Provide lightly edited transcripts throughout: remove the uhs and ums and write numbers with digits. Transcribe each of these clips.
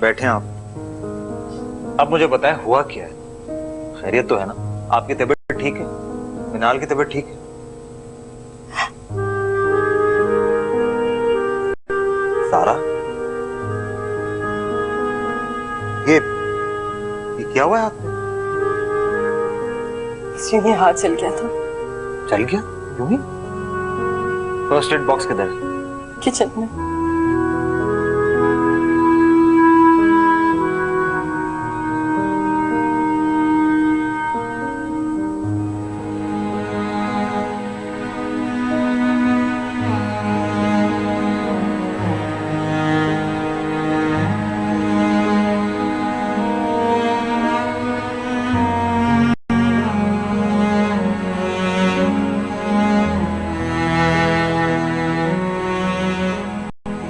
बैठे हैं आप मुझे बताएं हुआ क्या है? खैरियत तो है ना? आपकी तबीयत ठीक है? मिनाल की तबीयत ठीक है? सारा, ये क्या हुआ है हाथ में? इसलिए हाथ चल गया था। चल गया? यूं ही? फर्स्ट एड बॉक्स किधर है? किचन में।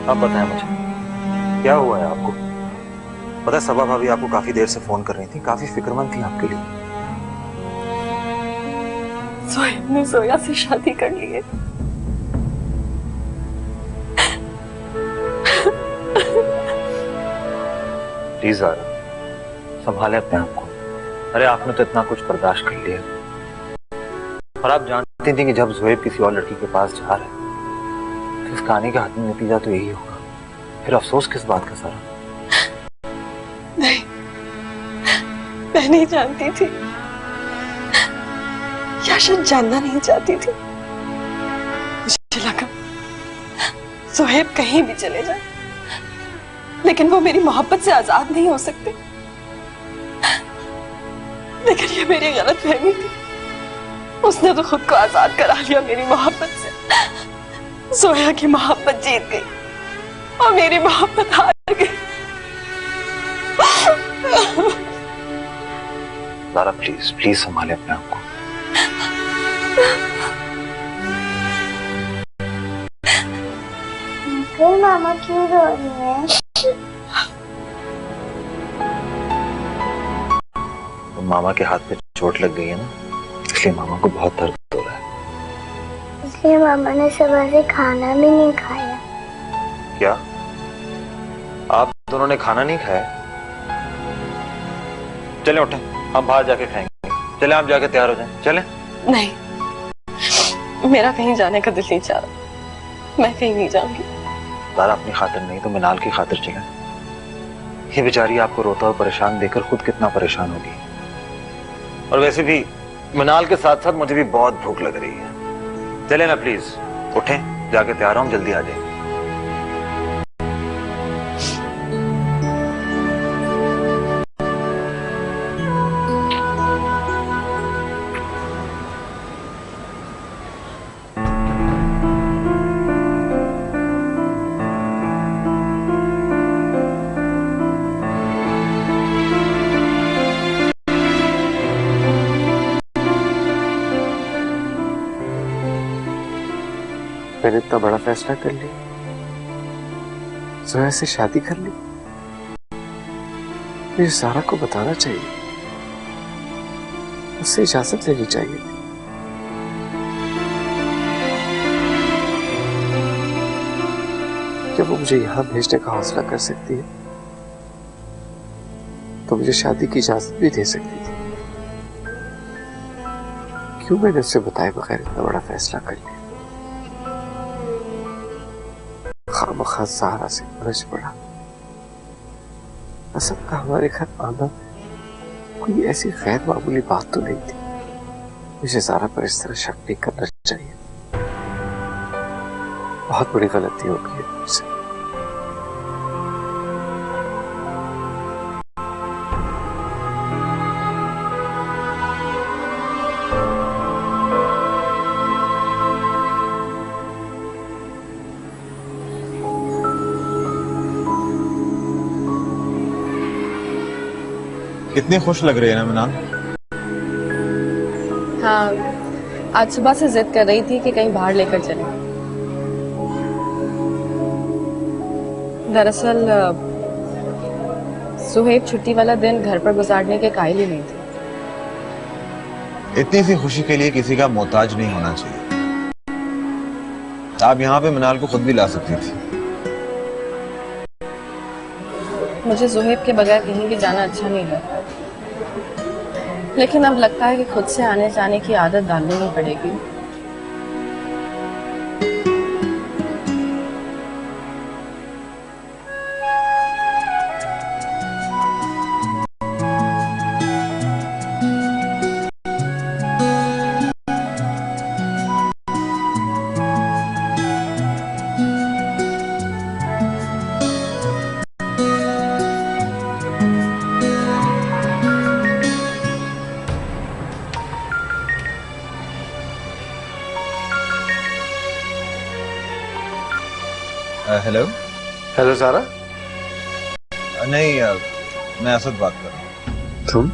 आप बताएं मुझे, क्या हुआ है आपको? पता है सबा भाभी आपको काफी देर से फोन कर रही थी, काफी फिक्रमंद थी आपके लिए। सोहेब ने जोया से शादी कर ली है। प्लीज ज़ारा, संभाले अपने आप को। अरे आपने तो इतना कुछ बर्दाश्त कर लिया और आप जानती थी कि जब ज़ोएब किसी और लड़की के पास जा रहा है तो इस कहानी का हतमी नतीजा तो यही होगा। फिर अफसोस किस बात का सारा? नहीं, मैं नहीं जानती थी, या शायद जानना नहीं चाहती थी। मुझे लगा ज़ोएब कहीं भी चले जाए लेकिन वो मेरी मोहब्बत से आजाद नहीं हो सकते। लेकिन ये मेरी गलतफहमी थी। उसने तो खुद को आजाद करा लिया मेरी मोहब्बत से। जोया की मोहब्बत जीत गई और मेरी मोहब्बत हार गई। ज़ारा प्लीज प्लीज संभाले अपने आप को। अंकल मामा क्यों रो रही है? तो मामा के हाथ पे चोट लग गई है ना, इसलिए मामा को बहुत दर्द हो रहा है। इसलिए मामा ने सुबह से खाना भी नहीं खाया। क्या आप दोनों ने खाना नहीं खाया? चलें उठें, हम बाहर जाके खाएंगे। चलें आप जाके तैयार हो जाएं। चलें। नहीं, मेरा कहीं जाने का दिल नहीं चाह रहा। मैं कहीं नहीं जाऊंगी। ज़ारा अपनी खातिर नहीं तो मिनाल की खातिर चलें। ये बेचारी आपको रोता और परेशान देखकर खुद कितना परेशान होगी। और वैसे भी मिनाल के साथ साथ मुझे भी बहुत भूख लग रही है। चलें ना प्लीज, उठें, जाके तैयार हो, जल्दी आ जाएं। मैंने इतना बड़ा फैसला कर लिया, जोया से शादी कर ली। मुझे सारा को बताना चाहिए, उससे इजाजत लेनी चाहिए। जब वो मुझे यहां भेजने का हौसला कर सकती है तो मुझे शादी की इजाजत भी दे सकती थी। क्यों मैंने उससे बताए बगैर इतना बड़ा फैसला कर लिया? खामखा ज़ारा से उलझ पड़ा। असद का हमारे घर आना कोई ऐसी गैर मामूली बात तो नहीं थी। मुझे ज़ारा पर इस तरह शक नहीं करना चाहिए। बहुत बड़ी गलती हो गई है मुझसे। कितनी खुश लग रही है ना मिनाल? हाँ, आज सुबह से जिद कर रही थी कि कहीं बाहर लेकर चले। दरअसल सुहेब छुट्टी वाला दिन घर पर गुजारने के कायल ही नहीं थे। इतनी सी खुशी के लिए किसी का मोहताज नहीं होना चाहिए। आप यहाँ पे मिनाल को खुद भी ला सकती थी। मुझे ज़ुहैब के बगैर कहीं भी जाना अच्छा नहीं लगता, लेकिन अब लगता है कि खुद से आने जाने की आदत डालनी ही पड़ेगी। हेलो। हेलो सारा। नहीं, मैं असद बात कर रहा हूँ। तुम?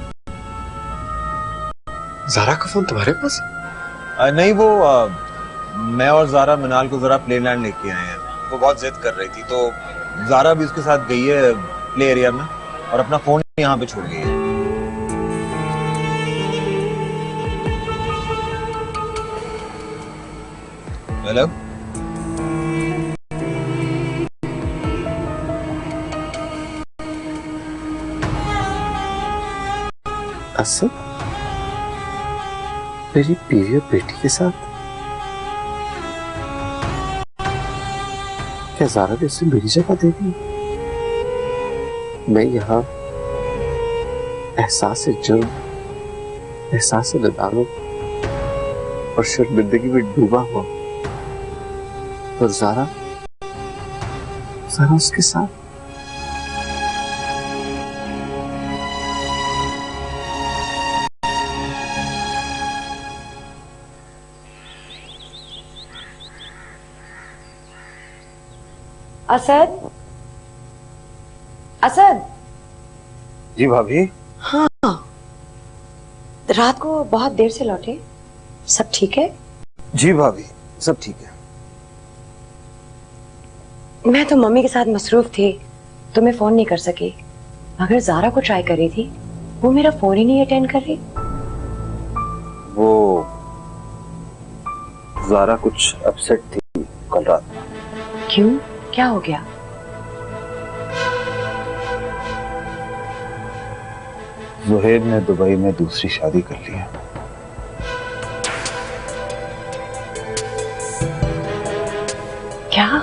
ज़ारा का फोन तुम्हारे पास? नहीं, वो मैं और ज़ारा मिनाल को जरा प्ले लैंड लेके आए हैं। वो बहुत जिद कर रही थी, तो ज़ारा भी उसके साथ गई है प्ले एरिया में और अपना फोन यहाँ पे छोड़ गई है। हेलो। असद, मेरी बीवी और बेटी के साथ? क्या ज़ारा ने उसे मेरी जगह दे दी? मैं यहाँ एहसास जुर्म, एहसास नदामत और शर्मिंदगी में डूबा हुआ, और ज़ारा उसके साथ। असद, असद। जी भाभी। हाँ, रात को बहुत देर से लौटे, सब ठीक है? जी भाभी, सब ठीक है। मैं तो मम्मी के साथ मसरूफ थी तो मैं फोन नहीं कर सकी, मगर ज़ारा को ट्राई कर रही थी, वो मेरा फोन ही नहीं अटेंड कर रही। वो ज़ारा कुछ अपसेट थी कल रात। क्यों, क्या हो गया? ज़ुहैब ने दुबई में दूसरी शादी कर ली है। क्या?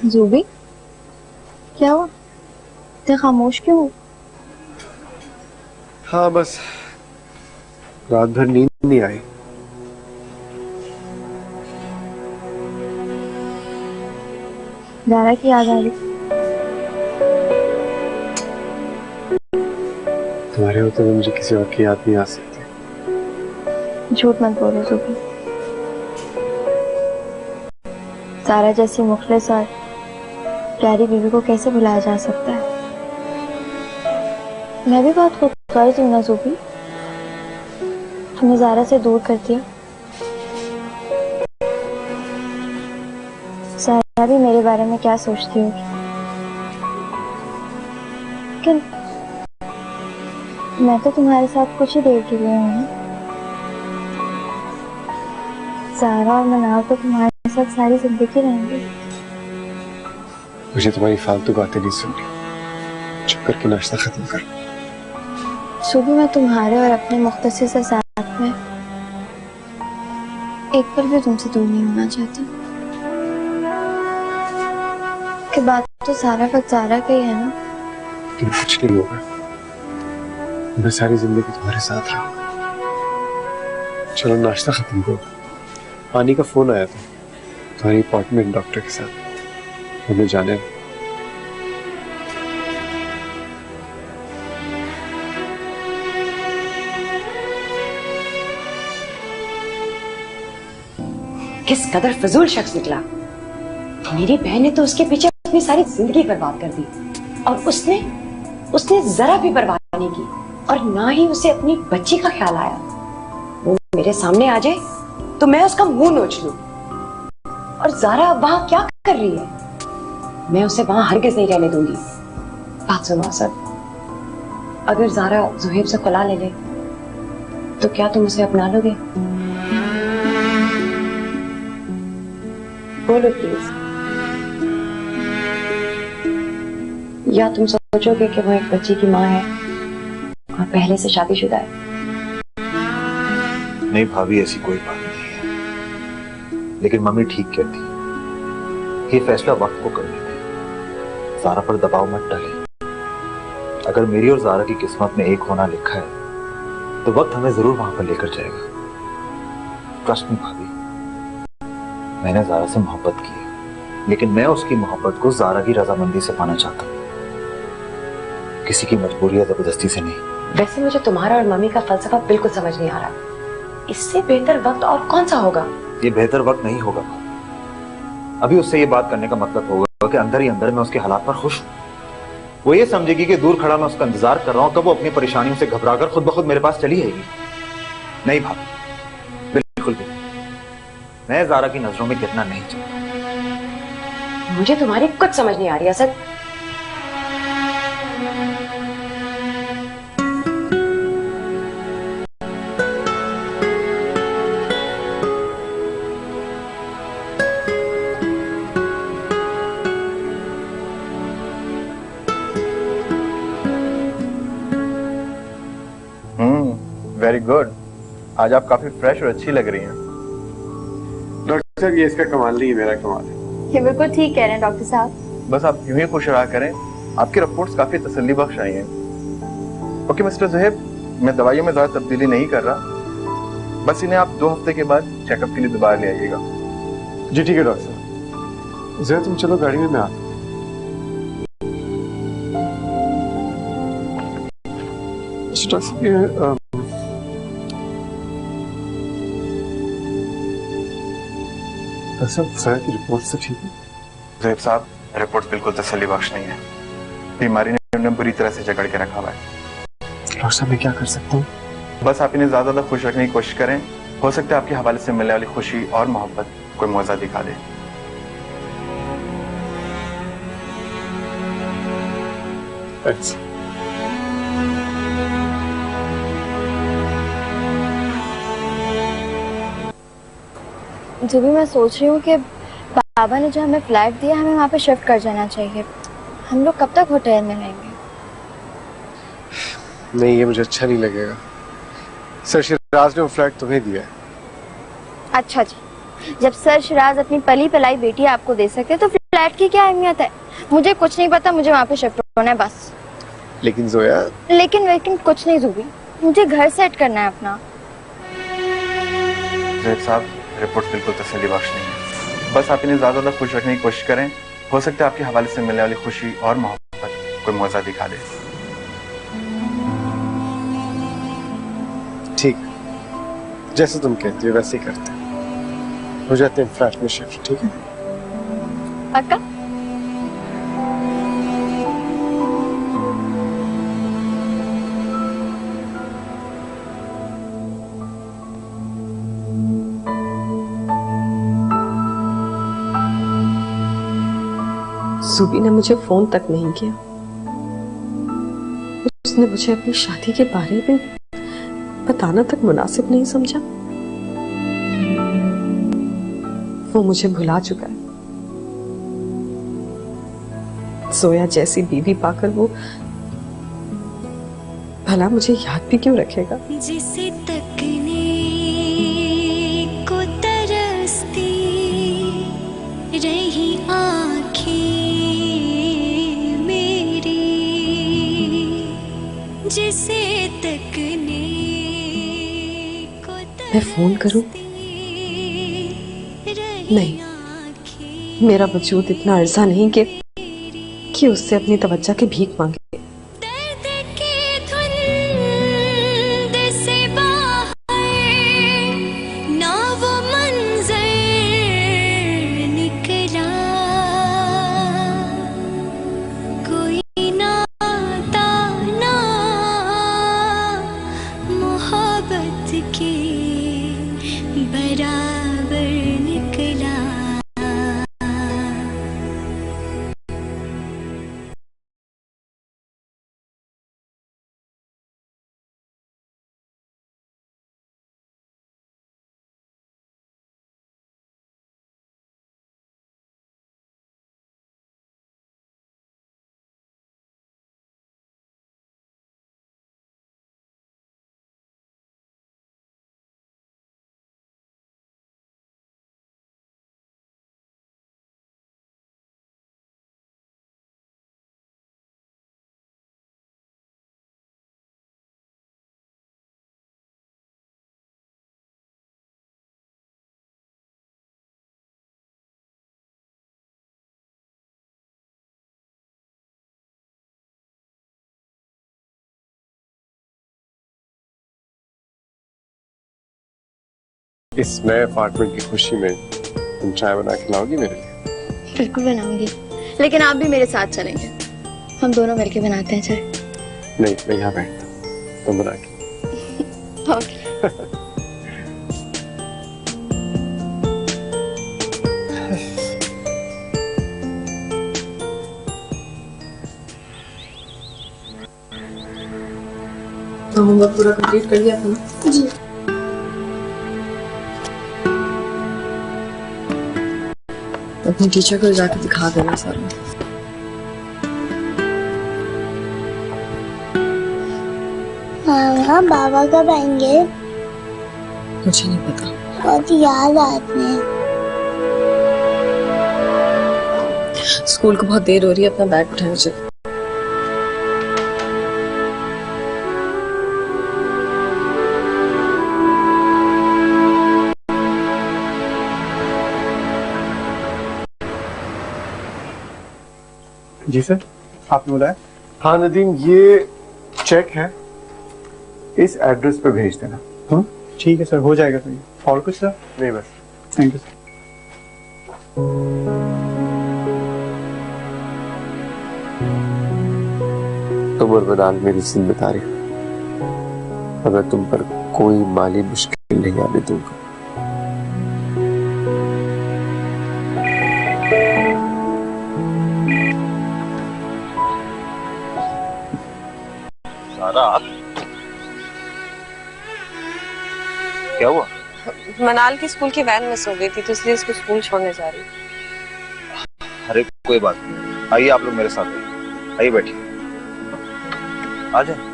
जूबी, क्या हुआ? इतने खामोश क्यों हो? हाँ, बस रात भर नींद नहीं आई। ज़ारा की याद आ रही? तुम्हारे होते हुए मुझे किसी और की याद नहीं आ सकती। झूठ मत बोलो जूबी। ज़ारा जैसी मुखलिस और प्यारी बीवी को कैसे भुलाया जा सकता है? मैं भी बहुत खूबसूरत हूँ ना जूबी, तुमने ज़ारा से दूर कर दिया। ज़ारा भी मेरे बारे में क्या सोचती होगी, लेकिन मैं तो तुम्हारे साथ कुछ ही देर के लिए हूँ। ज़ारा और मनाल तो तुम्हारे साथ सारी जिंदगी रहेंगे। मुझे तुम्हारी फालतू बातें नहीं सुननी। चुप करके नाश्ता खत्म कर। सुबह मैं तुम्हारे और अपने मुख्तसर से साथ में एक पल भी तुमसे दूर नहीं होना चाहती। कि बात तो सारा वक्त ज़ारा का ही है ना। लेकिन कुछ नहीं होगा, मैं सारी जिंदगी तुम्हारे साथ रहूंगा। चलो नाश्ता खत्म करो। पानी का फोन आया था तुम्हारी अपॉइंटमेंट डॉक्टर के साथ, हमें जाने। किस कदर फजूल शख्स निकला। मेरी बहन ने तो उसके पीछे अपनी सारी जिंदगी बर्बाद कर दी, और उसने जरा भी परवाह नहीं की, और ना ही उसे अपनी बच्ची का ख्याल आया। वो मेरे सामने आ जाए तो मैं उसका मुंह नोच लूं। और ज़ारा अब वहां क्या कर रही है? मैं उसे वहां हरगिज नहीं रहने दूंगी। बात सुनो असद, अगर ज़ारा ज़ुहैब से खुला ले ले तो क्या तुम उसे अपना लोगे? बोलो प्लीज। या तुम सोचोगे कि वो एक बच्ची की माँ है और पहले से शादीशुदा है? नहीं भाभी, ऐसी कोई बात नहीं है, लेकिन मम्मी ठीक कहती है, ये फैसला वक्त को करने दे, ज़ारा पर दबाव मत डाले। अगर मेरी और ज़ारा की किस्मत में एक होना लिखा है तो वक्त हमें जरूर वहां पर लेकर जाएगा। ट्रस्ट मी भाभी, मैंने ज़ारा से मोहब्बत की है, लेकिन मैं उसकी मोहब्बत को ज़ारा की रजामंदी से पाना चाहता हूँ, किसी की मजबूरी या जबरदस्ती से नहीं। वैसे मुझे तुम्हारा और मम्मी का फलसफा बिल्कुल समझ नहीं आ रहा। इससे बेहतर वक्त और कौन सा होगा? ये बेहतर वक्त नहीं होगा। अभी उससे ये बात करने का मतलब होगा कि अंदर ही अंदर मैं उसके हालात पर खुश हूं। वो ये समझेगी कि दूर खड़ा मैं उसका इंतजार कर रहा हूं, कब वो अपनी परेशानियों से घबराकर खुद ब खुद मेरे पास चली आएगी। नहीं भाभी, बिल्कुल भी मैं ज़ारा की नजरों में गिरना नहीं चाहता। मुझे तुम्हारी कुछ समझ नहीं आ रही असद। वेरी गुड, आज आप काफी फ्रेश और अच्छी लग रही हैं। डॉक्टर साहब, ये इसका कमाल नहीं है, मेरा कमाल है। ये बिल्कुल ठीक कह रहे हैं डॉक्टर साहब। बस आप यूं ही खुश रहा करें, आपकी रिपोर्ट्स काफी तसल्ली बख्श आई हैं। ओके मिस्टर ज़ुहैब, मैं दवाइयों में ज्यादा तब्दीली नहीं कर रहा, बस इन्हें आप 2 हफ्ते के बाद चेकअप के लिए दोबारा ले आइएगा। जी ठीक है डॉक्टर साहब। ज़रा तुम चलो गाड़ी में, मैं आता हूं। डॉक्टर साहब, ज़ारा की रिपोर्ट से ठीक है? ज़ुहैब साहब, रिपोर्ट बिल्कुल तसल्ली बख्श नहीं है, बीमारी ने उन्हें बुरी तरह से जकड़ के रखा हुआ है। डॉक्टर साहब, मैं क्या कर सकता हूँ? बस आप इन्हें ज्यादा खुश रखने की कोशिश करें, हो सकता है आपके हवाले से मिलने वाली खुशी और मोहब्बत कोई मौजा दिखा दे। थैंक्स। जो भी मैं सोच रही हूँ कि बाबा ने जो हमें फ्लैट दिया, हमें वहाँ पे शिफ्ट कर जाना चाहिए। हम लोग कब तक होटल में रहेंगे? नहीं, ये मुझे अच्छा नहीं लगेगा। सर शिराज ने वो फ्लैट तुम्हें दिया है। अच्छा जी, जब सर शिराज अपनी पली पलाई बेटी आपको दे सकते तो फ्लैट की क्या अहमियत है? मुझे कुछ नहीं पता, मुझे वहाँ पे शिफ्ट होना है बस। लेकिन जोया। लेकिन कुछ नहीं ज़ुबी, मुझे घर सेट करना है अपना। ज़ुहैब साहब, रिपोर्ट बिल्कुल तसल्ली बख्श नहीं है, बस आप इन्हें ज्यादा खुश रखने की कोशिश करें, हो सकता है आपके हवाले से मिलने वाली खुशी और मोहब्बत कोई मौजा दिखा दे। ठीक है, जैसे तुम कहती हो वैसे ही करते हैं। हो जाते हैं फ्लैट में शिफ्ट, ठीक है? पक्का? ज़ुबी ने मुझे फोन तक नहीं किया। उसने मुझे अपनी शादी के बारे में बताना तक मुनासिब नहीं समझा। वो मुझे भुला चुका है। जोया जैसी बीवी पाकर वो भला मुझे याद भी क्यों रखेगा? जिसे तकने को तरसती रही आँखें मेरी, जिसे तकने को मैं फोन करूं? नहीं, मेरा वजूद इतना अर्जा नहीं कि उससे अपनी तवज्जो की भीख मांगे। इस नए अपार्टमेंट की खुशी में तुम चाय बना के लाओगी मेरे लिए? बिल्कुल बनाऊंगी, लेकिन आप भी मेरे साथ चलेंगे। हम दोनों मिलके बनाते हैं चाय। नहीं, मैं यहाँ बैठता हूँ, तुम बना के। ओके। होमवर्क पूरा कंप्लीट कर लिया था ना? जी। अपनी टीचर को जाकर दिखा देना सारा। मामा बाबा कब आएंगे? मुझे नहीं पता। बहुत याद आते हैं। स्कूल को बहुत देर हो रही है, अपना बैग उठाओ चल। जी सर, आपने बुलाया? हाँ नदीम, ये चेक है, इस एड्रेस पे भेज देना। हाँ ठीक है सर, हो जाएगा सर। और कुछ सर? नहीं बस। Thank you sir. तुम और मनाल मेरी जिम्मेदारी, और मैं तुम पर कोई माली मुश्किल नहीं आने दूंगा। सारा क्या हुआ? मनाल की स्कूल की वैन मिस हो गई थी, तो इसलिए इसको स्कूल छोड़ने जा रही। अरे कोई बात नहीं, आइए आप लोग मेरे साथ आइए, आइए बैठिए, आ जाए।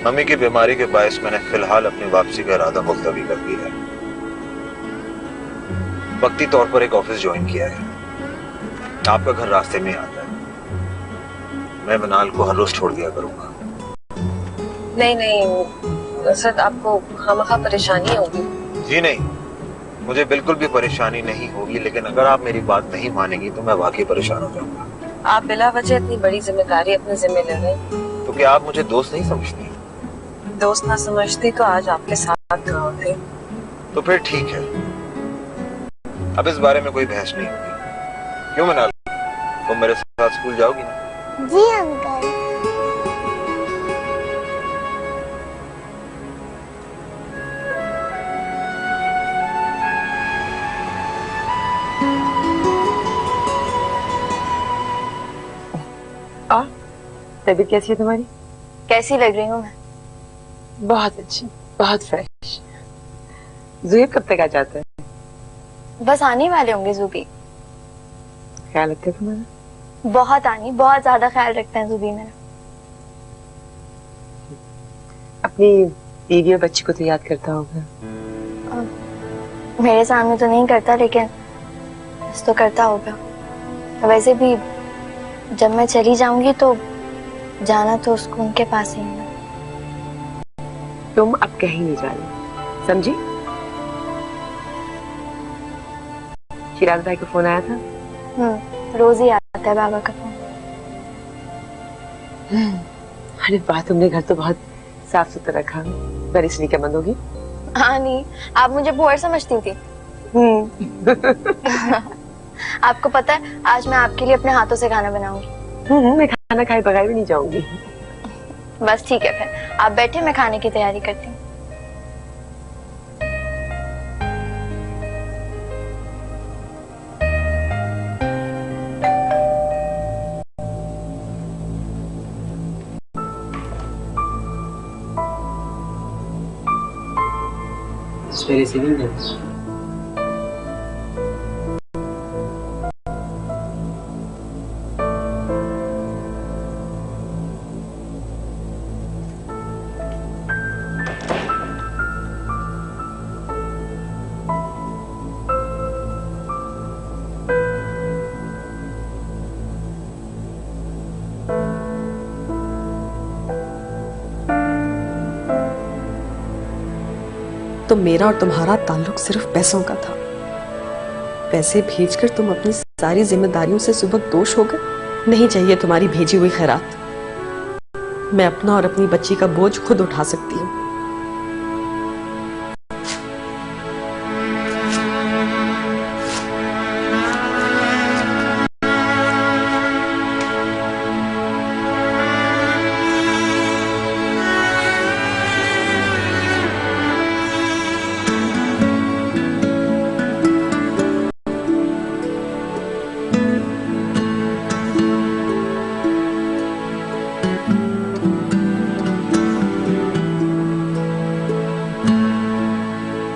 मम्मी की बीमारी के बायस मैंने फिलहाल अपनी वापसी का इरादा मुलतवी कर दिया है। वक्ती तौर पर एक ऑफिस ज्वाइन किया है। आपका घर रास्ते में आता है, मैं मनाल को हर रोज छोड़ दिया करूंगा। नहीं नहीं सर, आपको खामखा परेशानी होगी। जी नहीं, मुझे बिल्कुल भी परेशानी नहीं होगी, लेकिन अगर आप मेरी बात नहीं मानेंगी तो मैं वाकई परेशान हो जाऊंगा। आप बिला वजह इतनी बड़ी जिम्मेदारी अपने जिम्मे ले रहे हैं। तो क्या आप मुझे दोस्त नहीं समझती? दोस्त ना समझती तो आज आपके साथ कहाँ होते। तो फिर ठीक है, अब इस बारे में कोई बहस नहीं होगी। क्यों मनाल, तुम मेरे साथ स्कूल जाओगी ना? जी अंकल। तबीयत कैसी है तुम्हारी? कैसी लग रही हूँ मैं? बहुत अच्छी, बहुत फ्रेश। ज़ुहैब कब तक आ जाता है? बस आने वाले होंगे जूबी। ख्याल रखते हैं तुम्हारा? बहुत आनी, बहुत ज्यादा ख्याल रखते हैं जूबी मेरा। अपनी बीवी और बच्ची को तो याद करता होगा? मेरे सामने तो नहीं करता, लेकिन बस तो करता होगा। वैसे भी जब मैं चली जाऊंगी तो जाना तो उसको उनके पास ही है। तुम अब कहीं नहीं जाना, समझी? चिराग भाई का फोन आया था? रोज ही आता है बाबा का फोन। अरे वाह, तुमने घर तो बहुत साफ सुथरा रखा। मेरी इसलिए क्या बंद होगी? हाँ नहीं, आप मुझे पुअर समझती थी। आपको पता है, आज मैं आपके लिए अपने हाथों से खाना बनाऊंगी। मैं खाना खाए बगैर भी नहीं जाऊंगी। बस ठीक है, फिर आप बैठे, मैं खाने की तैयारी करती हूँ। तो मेरा और तुम्हारा ताल्लुक सिर्फ पैसों का था, पैसे भेजकर तुम अपनी सारी जिम्मेदारियों से सुबह दोष हो गए। नहीं चाहिए तुम्हारी भेजी हुई खैरात। मैं अपना और अपनी बच्ची का बोझ खुद उठा सकती हूँ।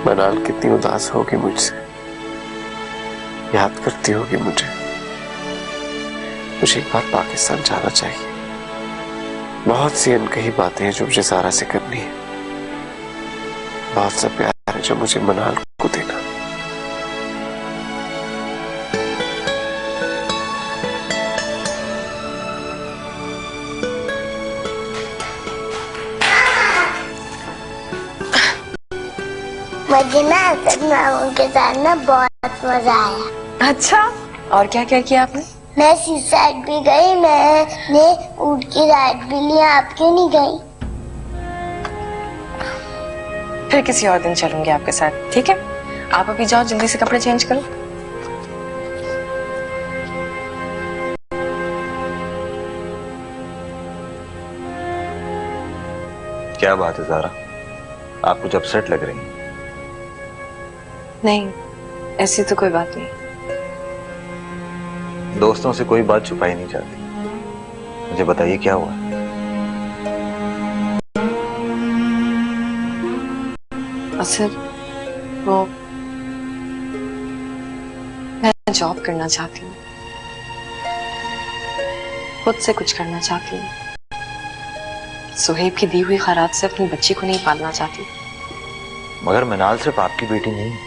मनाल कितनी उदास होगी मुझसे, याद करती होगी मुझे। मुझे एक बार पाकिस्तान जाना चाहिए। बहुत सी अनकही बातें हैं जो मुझे सारा से करनी है। बहुत सा प्यार है जो मुझे मनाल को देना। मुझे ना असद मामू के साथ ना बहुत मजा आया। अच्छा, और क्या क्या किया आपने? मैं सी साइड भी गई, मैंने ऊँट की राइड भी ली। आप क्यों नहीं गई? फिर किसी और दिन चलूंगी आपके साथ, ठीक है? आप अभी जाओ, जल्दी से कपड़े चेंज करो। क्या बात है ज़ारा, आप कुछ अपसेट लग रही हैं। नहीं, ऐसी तो कोई बात नहीं। दोस्तों से कोई बात छुपाई नहीं जाती। मुझे बताइए क्या हुआ। असद, वो मैं जॉब करना चाहती हूँ, खुद से कुछ करना चाहती हूँ। सुहेब की दी हुई खैरात से अपनी बच्ची को नहीं पालना चाहती। मगर मनाल सिर्फ आपकी बेटी नहीं,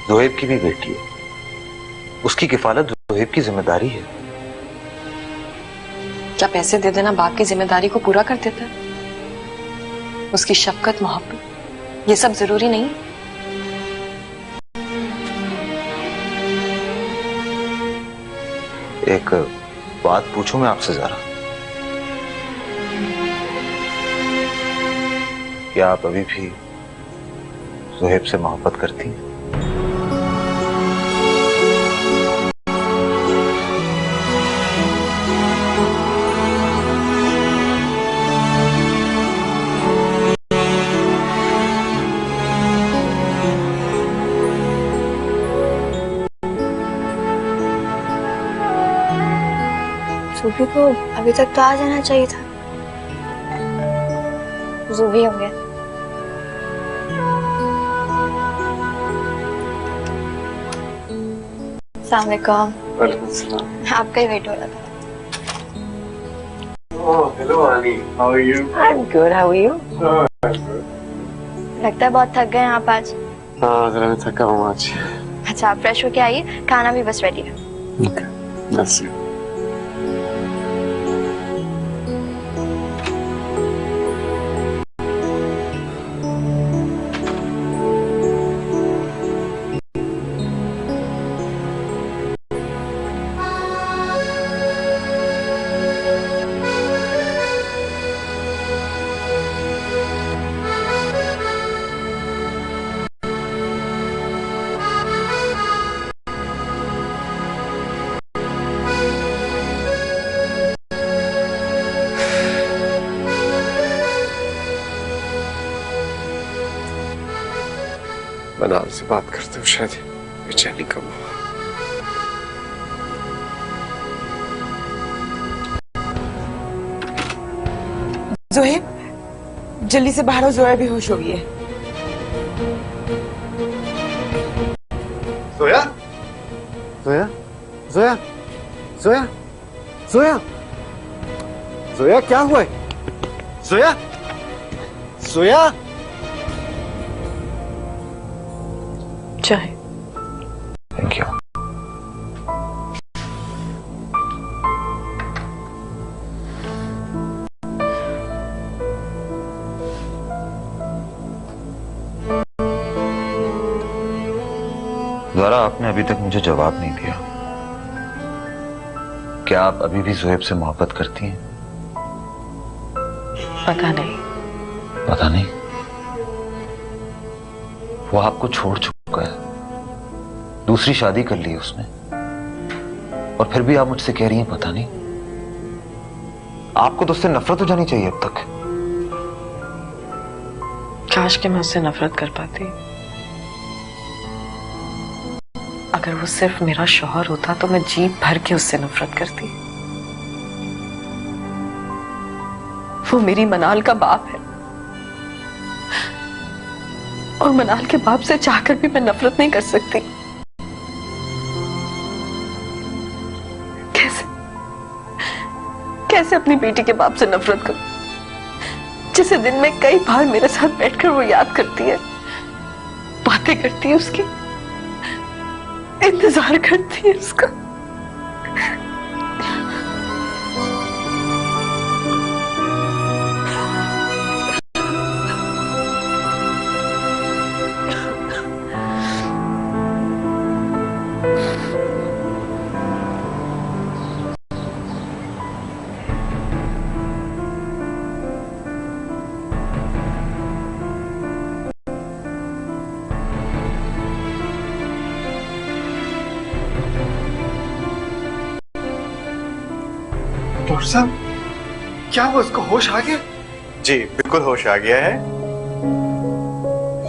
ज़ोहेब की भी बेटी है। उसकी किफालत ज़ोहेब की जिम्मेदारी है। क्या पैसे दे देना बाप की जिम्मेदारी को पूरा कर देता है? उसकी शफकत, मोहब्बत, ये सब जरूरी नहीं? एक बात पूछूं मैं आपसे ज़रा, क्या आप अभी भी ज़ोहेब से मोहब्बत करती हैं? सूफी को अभी तक तो आ जाना चाहिए था। ज़ूबी होंगे। अस्सलाम वालेकुम। वालेकुम सलाम। आपका ही वेट हो रहा था। Oh, hello Ani. How are you? I'm good. How are you? Oh, I'm good. लगता है बहुत थक गए हैं आप आज। हाँ, जरा मैं थका हूँ आज। अच्छा, आप फ्रेश होके आइए, खाना भी बस रेडी है। Okay. That's it. मनाल से बात करते हो शायद बेचैनी कम हुआ। ज़ोहेब, जल्दी से बाहर हो, ज़ोया बेहोश हो गई है। ज़ोया, ज़ोया, ज़ोया, ज़ोया, ज़ोया, ज़ोया क्या हुआ है? ज़ोया, ज़ोया। चाहे। Thank you. ज़ारा, आपने अभी तक मुझे जवाब नहीं दिया। क्या आप अभी भी ज़ोएब से मोहब्बत करती हैं? पता नहीं। पता नहीं? वो आपको छोड़ चुका है, दूसरी शादी कर ली उसने, और फिर भी आप मुझसे कह रही हैं पता नहीं। आपको तो उससे नफरत हो जानी चाहिए अब तक। काश कि मैं उससे नफरत कर पाती। अगर वो सिर्फ मेरा शौहर होता तो मैं जी भर के उससे नफरत करती। वो मेरी मनाल का बाप है, और मनाल के बाप से चाहकर भी मैं नफरत नहीं कर सकती। कैसे अपनी बेटी के बाप से नफरत करूं, जिसे दिन में कई बार मेरे साथ बैठकर वो याद करती है, बातें करती है उसकी, इंतजार करती है उसका। डॉक्टर साहब, क्या वो उसको होश आ गया? जी बिल्कुल होश आ गया है।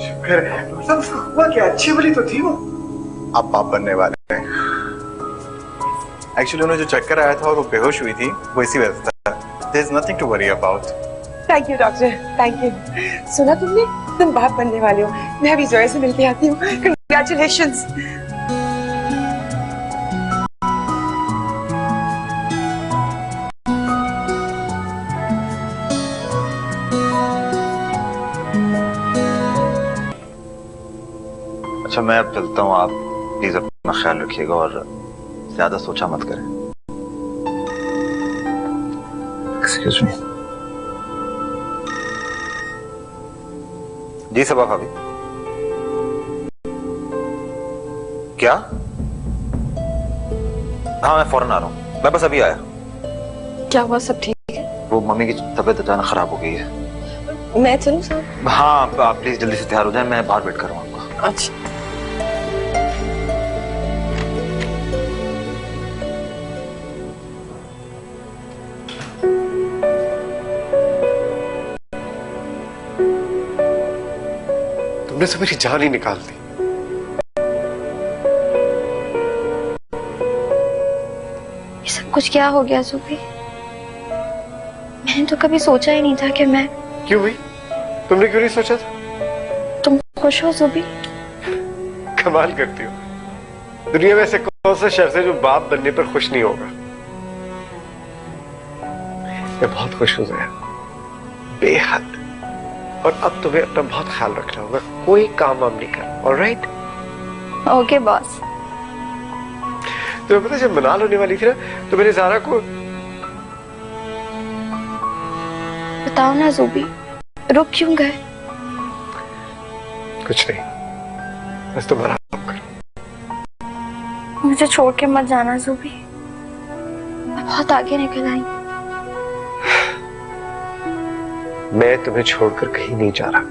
शुक्र है। डॉक्टर साहब, उसको हुआ क्या? अच्छी भली तो थी वो। आप बाप बनने वाले हैं। एक्चुअली उन्हें जो चक्कर आया था और वो बेहोश हुई थी, वो इसी वजह से था। There is nothing to worry about. Thank you doctor, thank you. सुना तुमने, तुम बाप बनने वाले हो। मैं अभी जोया से मिलके आती हूँ। कंग्रेचुलेशंस। अच्छा, मैं अब चलता हूँ। आप प्लीज अपना ख्याल रखिएगा और ज्यादा सोचा मत करें। Excuse me. जी सबा भाभी। क्या? हाँ, मैं फौरन आ रहा हूँ। मैं बस अभी आया। क्या हुआ? सब ठीक है? वो मम्मी की तबीयत अचानक खराब हो गई है। मैं चलूं साहब? हाँ, आप प्लीज जल्दी से तैयार हो जाए, मैं बाहर वेट कर रहा हूँ आपको। अच्छा। तुमने से मेरी जान ही निकाल दी। ये सब कुछ क्या हो गया सुबी? मैंने तो कभी सोचा ही नहीं था कि मैं। क्यों भाई? तुमने क्यों नहीं सोचा था? तुम खुश हो सुबी? कमाल करती हो। दुनिया में ऐसे कौन सा शख्स है जो बाप बनने पर खुश नहीं होगा? मैं बहुत खुश हूं ज़या, बेहद। और अब तुम्हें अपना बहुत ख्याल रखना होगा, कोई काम वाम नहीं करना। ऑलराइट? Okay boss. तुम्हें पता है, जब मनाल होने वाली थी ना, तो मैंने ज़ारा को। बताओ ना ज़ुबी, रुक क्यों गए? कुछ नहीं, बस तुम आराम करो। मुझे छोड़ के मत जाना ज़ुबी, मैं बहुत आगे निकल आई। मैं तुम्हें छोड़कर कहीं नहीं जा रहा।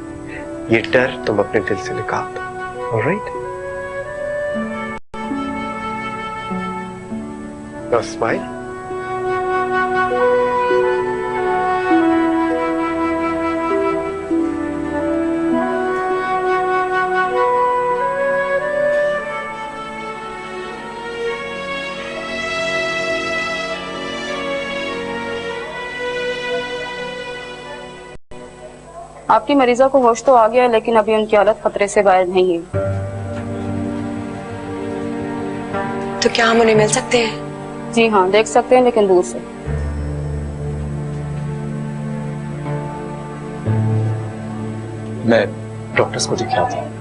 ये डर तुम अपने दिल से निकाल दो। ऑलराइट? Now smile. आपकी मरीजा को होश तो आ गया है, लेकिन अभी उनकी हालत खतरे से बाहर नहीं है। तो क्या हम उन्हें मिल सकते हैं? जी हाँ, देख सकते हैं, लेकिन दूर से। मैं डॉक्टर्स को दिखाता हूँ।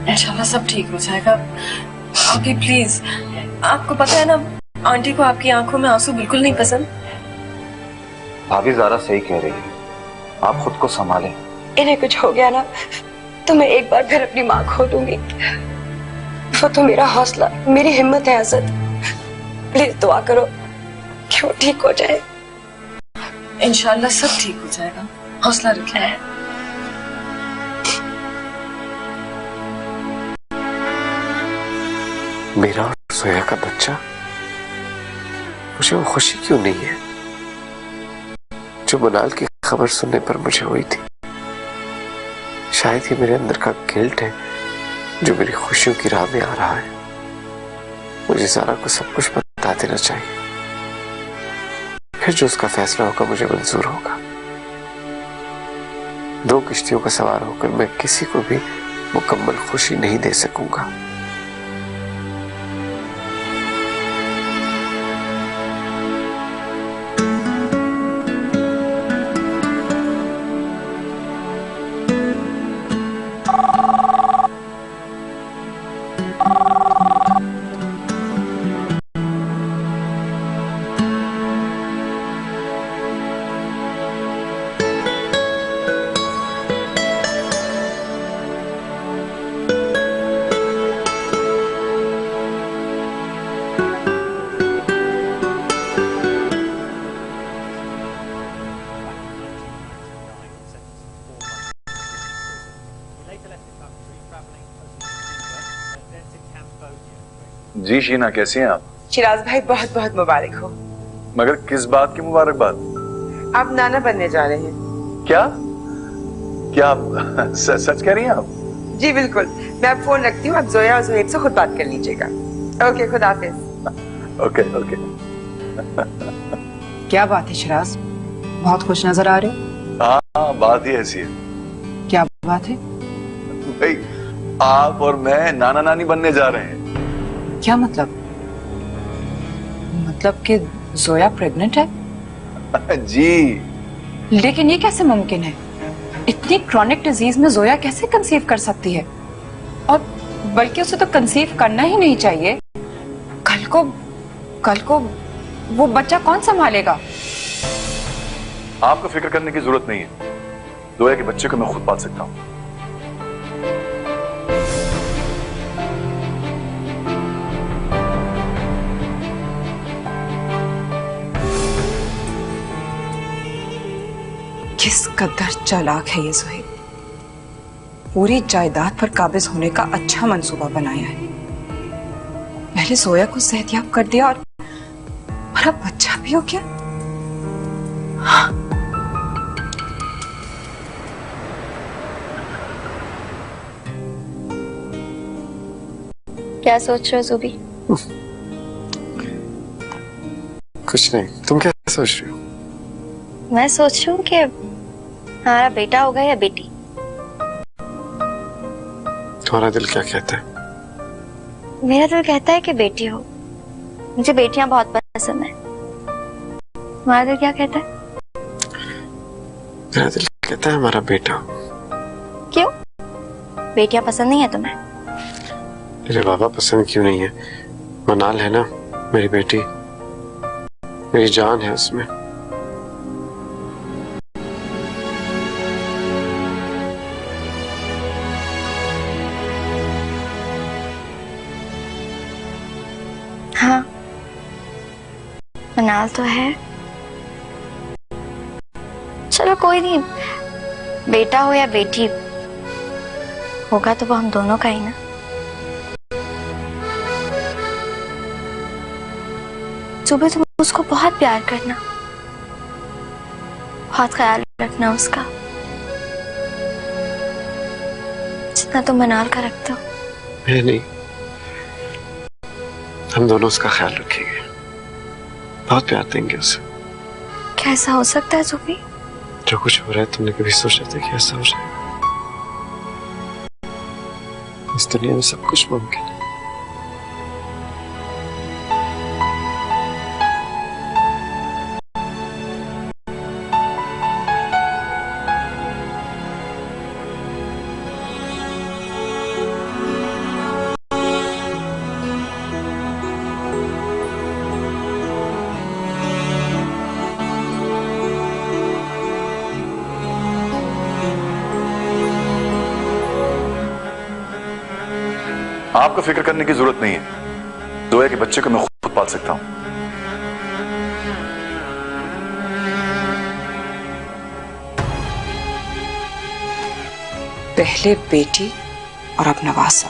इंशाल्लाह सब ठीक हो जाएगा। आंटी प्लीज, आपको पता है ना, आंटी को आपकी आंखों में आंसू बिल्कुल नहीं पसंद। भाभी ज़ारा सही कह रही है, आप खुद को संभालें। इन्हें कुछ हो गया ना तो मैं एक बार फिर अपनी माँ खो दूंगी। वो तो मेरा हौसला, मेरी हिम्मत है असद। प्लीज दुआ करो कि वो ठीक हो जाए। इंशाल्लाह सब ठीक हो जाएगा, हौसला रखिए। मेरा और सोया का बच्चा, मुझे वो खुशी क्यों नहीं है जो मनाल की खबर सुनने पर मुझे हुई थी। शायद ये मेरे अंदर का गिल्ट है जो मेरी खुशियों की राह में आ रहा है। मुझे ज़ारा को सब कुछ बता देना चाहिए, फिर जो उसका फैसला होगा मुझे मंजूर होगा। दो किश्तियों का सवार होकर मैं किसी को भी मुकम्मल खुशी नहीं दे सकूंगा। जी शीना, कैसी हैं आप? शिराज भाई बहुत बहुत मुबारक हो। मगर किस बात की मुबारकबाद? आप नाना बनने जा रहे हैं। क्या क्या आप सच कह रही हैं आप? जी बिल्कुल। मैं अब फोन रखती हूँ, आप जोया और जोहेब से खुद बात कर लीजिएगा। ओके, खुदा हाफिज। Okay okay. क्या बात है शिराज, बहुत खुश नजर आ रहे हो। हाँ, बात ही ऐसी है। क्या बात है? भाई, आप और मैं नाना नानी बनने जा रहे हैं। क्या मतलब? मतलब कि जोया प्रेग्नेंट है? जी। लेकिन ये कैसे मुमकिन है? इतनी क्रॉनिक डिजीज में जोया कैसे कंसीव कर सकती है? और बल्कि उसे तो कंसीव करना ही नहीं चाहिए। कल को वो बच्चा कौन संभालेगा? आपको फिक्र करने की जरूरत नहीं है, जोया के बच्चे को मैं खुद पाल सकता हूँ। किस कदर चालाक है ये जोहेब। पूरी जायदाद पर काबिज होने का अच्छा मंसूबा बनाया है। पहले जोया को सेहतयाब कर दिया और हमारा बच्चा भी हो गया। क्या सोच रहे हो जुबी? कुछ नहीं, तुम क्या सोच रही हो? मैं सोच रही हूँ कि हमारा बेटा होगा या बेटी। तुम्हारा दिल क्या कहता है? मेरा दिल कहता है कि बेटी हो। मुझे बेटियां बहुत पसंद है। तुम्हारा दिल क्या कहता है? मेरा दिल कहता है हमारा बेटा हो। क्यों? बेटियां पसंद नहीं है तुम्हें? मेरे बाबा पसंद क्यों नहीं है? मनाल है ना मेरी बेटी, मेरी जान है उसमें। हाँ, मनाल तो है। चलो कोई नहीं, बेटा हो या बेटी, होगा तो वो हम दोनों का ही ना। सुबह तुम उसको बहुत प्यार करना, बहुत ख्याल रखना उसका, जितना तुम मनाल का रखते हो। मैं नहीं, हम दोनों उसका ख्याल रखेंगे, बहुत प्यार देंगे उसे। क्या ऐसा हो सकता है सुबी? जो कुछ हो रहा है तुमने कभी सोचा था कि ऐसा हो जाए? इस दुनिया में सब कुछ मुमकिन है। आपको फिक्र करने की जरूरत नहीं है। जोया के बच्चे को मैं खुद पाल सकता हूं। पहले बेटी और अब नवासा।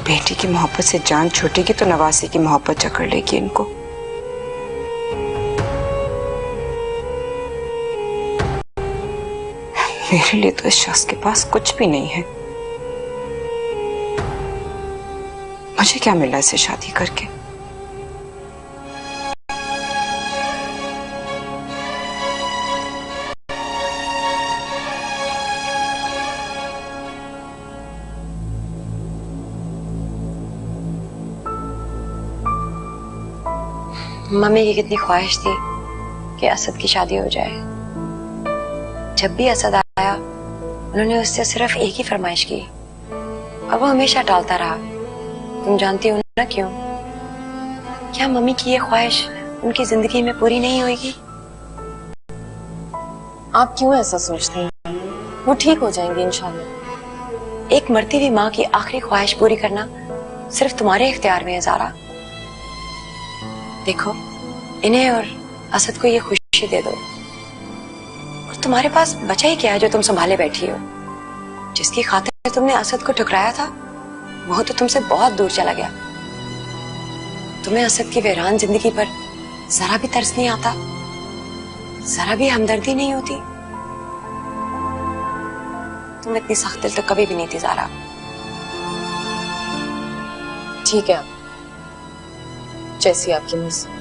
बेटी की मोहब्बत से जान छूटेगी तो नवासे की मोहब्बत जकड़ लेगी इनको। मेरे लिए तो इस शख्स के पास कुछ भी नहीं है। मुझे क्या मिला इसे शादी करके? मम्मी की कितनी ख्वाहिश थी कि असद की शादी हो जाए। जब भी असद आया उन्होंने उससे सिर्फ एक ही फरमाइश की और वो हमेशा टालता रहा। तुम जानती हो ना क्यों? क्या मम्मी की ये ख्वाहिश उनकी जिंदगी में पूरी नहीं होगी? आप क्यों ऐसा सोचते हैं? वो ठीक हो जाएंगे इंशाल्लाह। एक मरती हुई माँ की आखिरी ख्वाहिश पूरी करना सिर्फ तुम्हारे इख्तियार में है ज़ारा। देखो, इन्हें और असद को ये खुशी दे दो और तुम्हारे पास बचा ही क्या है जो तुम संभाले बैठी हो? जिसकी खातिर तुमने असद को ठुकराया था वो तो तुमसे बहुत दूर चला गया। तुम्हें असद की वीरान जिंदगी पर जरा भी तरस नहीं आता, जरा भी हमदर्दी नहीं होती। तुम इतनी सख्त दिल तो कभी भी नहीं थी ज़ारा। ठीक है, जैसी आपकी मर्जी।